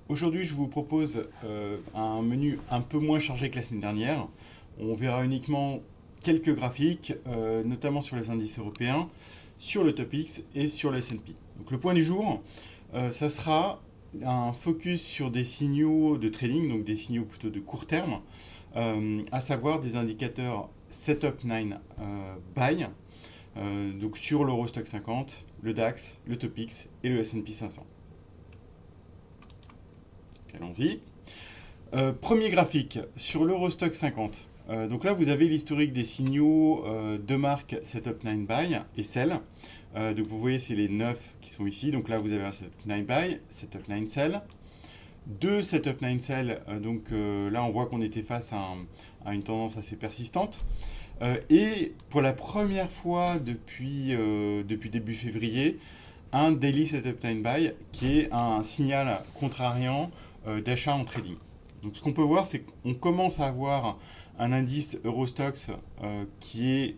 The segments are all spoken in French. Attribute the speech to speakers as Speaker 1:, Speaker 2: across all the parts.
Speaker 1: Aujourd'hui, je vous propose un menu un peu moins chargé que la semaine dernière. On verra uniquement quelques graphiques, notamment sur les indices européens, sur le TOPIX et sur le S&P. Donc le point du jour, ça sera un focus sur des signaux de trading, donc des signaux plutôt de court terme, à savoir des indicateurs Setup 9 Buy, donc sur l'Eurostock 50, le DAX, le TOPIX et le S&P 500. Allons-y. Premier graphique sur l'Eurostock 50. Donc là, vous avez l'historique des signaux de marque Setup 9 Buy et Sell. Donc vous voyez, c'est les 9 qui sont ici. Donc là, vous avez un Setup 9 Buy, Setup 9 Sell. Deux Setup 9 Sell. Donc là, on voit qu'on était face à une tendance assez persistante. Et pour la première fois depuis début février, un Daily Setup 9 Buy qui est un signal contrariant d'achat en trading. Donc ce qu'on peut voir, c'est qu'on commence à avoir un indice Eurostoxx qui est,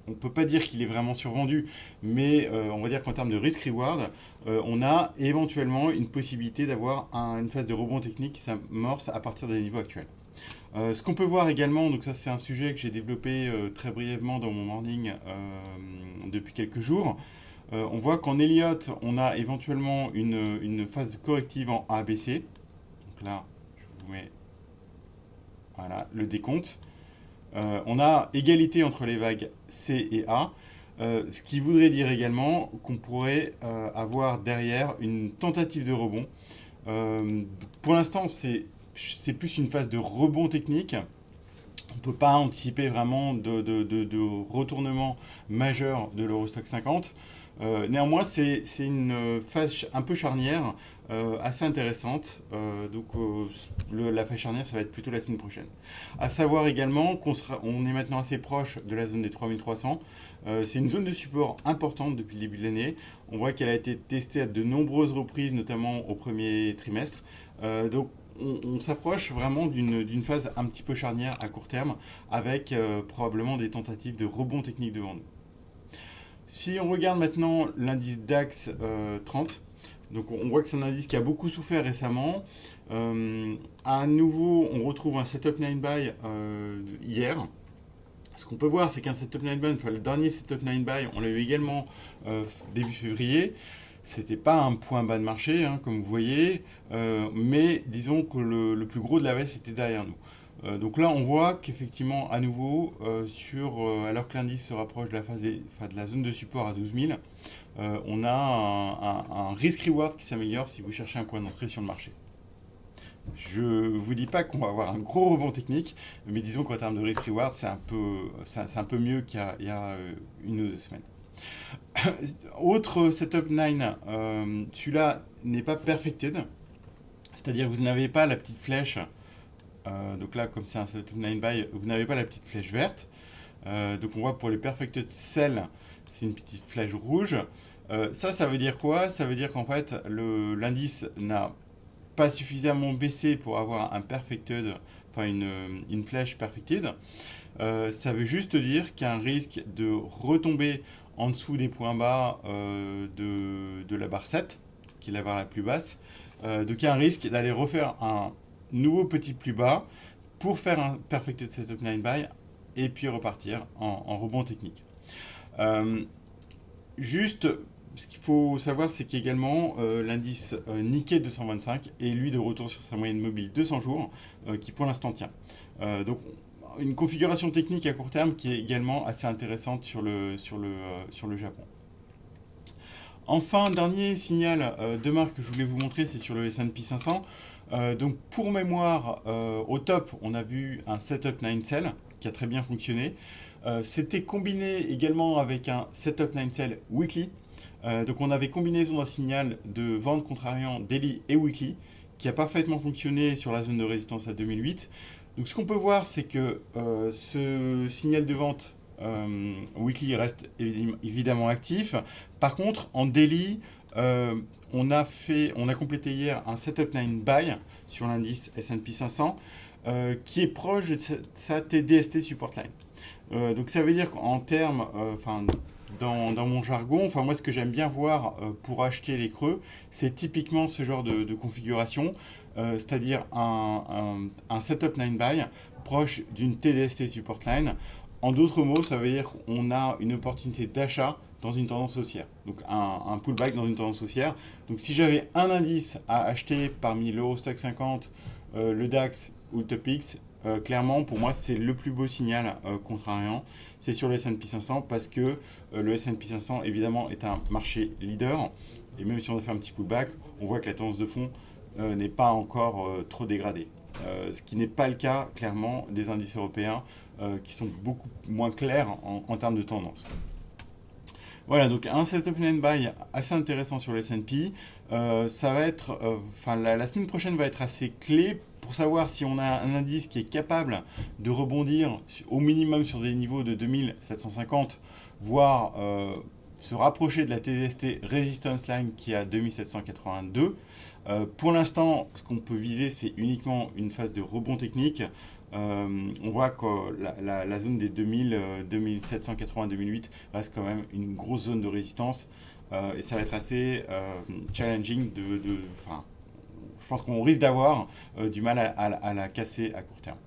Speaker 1: on ne peut pas dire qu'il est vraiment survendu, mais on va dire qu'en termes de risk-reward, on a éventuellement une possibilité d'avoir une phase de rebond technique qui s'amorce à partir des niveaux actuels. Ce qu'on peut voir également, donc ça c'est un sujet que j'ai développé très brièvement dans mon morning depuis quelques jours, on voit qu'en Elliott, on a éventuellement une phase corrective en ABC. Donc là, je vous mets voilà, le décompte. On a égalité entre les vagues C et A, ce qui voudrait dire également qu'on pourrait avoir derrière une tentative de rebond. Pour l'instant, c'est plus une phase de rebond technique. On ne peut pas anticiper vraiment de retournement majeur de l'Eurostock 50. Néanmoins, c'est une phase un peu charnière, assez intéressante. La phase charnière, ça va être plutôt la semaine prochaine. À savoir également on est maintenant assez proche de la zone des 3300. C'est une zone de support importante depuis le début de l'année. On voit qu'elle a été testée à de nombreuses reprises, notamment au premier trimestre. Donc on s'approche vraiment d'une phase un petit peu charnière à court terme, avec probablement des tentatives de rebond technique devant nous. Si on regarde maintenant l'indice DAX 30, donc on voit que c'est un indice qui a beaucoup souffert récemment. À nouveau, on retrouve un Setup 9 Buy hier. Ce qu'on peut voir, c'est qu'un Setup 9 Buy, enfin, le dernier Setup 9 Buy, on l'a eu également début février. C'était pas un point bas de marché, hein, comme vous voyez, mais disons que le plus gros de la baisse était derrière nous. Donc là, on voit qu'effectivement, à nouveau, alors que l'indice se rapproche de de la zone de support à 12 000, on a un risk-reward qui s'améliore si vous cherchez un point d'entrée sur le marché. Je ne vous dis pas qu'on va avoir un gros rebond technique, mais disons qu'en termes de risk-reward, c'est un peu mieux qu'il y a une ou deux semaines. Autre setup 9, celui-là n'est pas perfected, c'est-à-dire que vous n'avez pas la petite flèche. Donc là, comme c'est un setup 9 buy, vous n'avez pas la petite flèche verte. Donc on voit pour les perfected sell, c'est une petite flèche rouge. Ça veut dire quoi? Ça veut dire qu'en fait, l'indice n'a pas suffisamment baissé pour avoir un perfected, enfin une flèche perfected. Ça veut juste dire qu'il y a un risque de retomber en dessous des points bas de la barre 7, qui est la barre la plus basse. Donc il y a un risque d'aller refaire un nouveau petit plus bas pour faire un perfected setup 9 buy et puis repartir en rebond technique. Juste, ce qu'il faut savoir, c'est qu'également l'indice Nikkei 225 est lui de retour sur sa moyenne mobile 200 jours qui pour l'instant tient. Donc une configuration technique à court terme qui est également assez intéressante sur le Japon. Enfin, dernier signal de marque que je voulais vous montrer, c'est sur le S&P 500. Donc pour mémoire, au top, on a vu un Setup 9 Sell qui a très bien fonctionné. C'était combiné également avec un Setup 9 Sell Weekly. Donc on avait combinaison d'un signal de vente contrariant daily et weekly qui a parfaitement fonctionné sur la zone de résistance à 2008. Donc ce qu'on peut voir, c'est que ce signal de vente weekly reste évidemment actif. Par contre, en daily, on a complété hier un Setup 9 Buy sur l'indice S&P 500 qui est proche de sa TDST support line. Donc ça veut dire qu'en termes, dans mon jargon. Enfin, moi, ce que j'aime bien voir pour acheter les creux, c'est typiquement ce genre de configuration, c'est-à-dire un setup 9 by proche d'une TDST support line. En d'autres mots, ça veut dire qu'on a une opportunité d'achat dans une tendance haussière. Donc un pullback dans une tendance haussière. Donc si j'avais un indice à acheter parmi l'Eurostoxx 50, le DAX ou le TOPIX, clairement pour moi c'est le plus beau signal contrariant. C'est sur le S&P 500 parce que le S&P 500 évidemment est un marché leader. Et même si on a fait un petit pullback, on voit que la tendance de fond n'est pas encore trop dégradée. Ce qui n'est pas le cas clairement des indices européens qui sont beaucoup moins clairs en termes de tendance. Voilà, donc un setup and buy assez intéressant sur le S&P. Ça va être, la semaine prochaine va être assez clé pour savoir si on a un indice qui est capable de rebondir au minimum sur des niveaux de 2750, voire se rapprocher de la TST Resistance Line qui est à 2782. Pour l'instant, ce qu'on peut viser, c'est uniquement une phase de rebond technique. On voit que la zone des 2000, 2780, 2008 reste quand même une grosse zone de résistance et ça va être assez challenging je pense qu'on risque d'avoir du mal à la casser à court terme.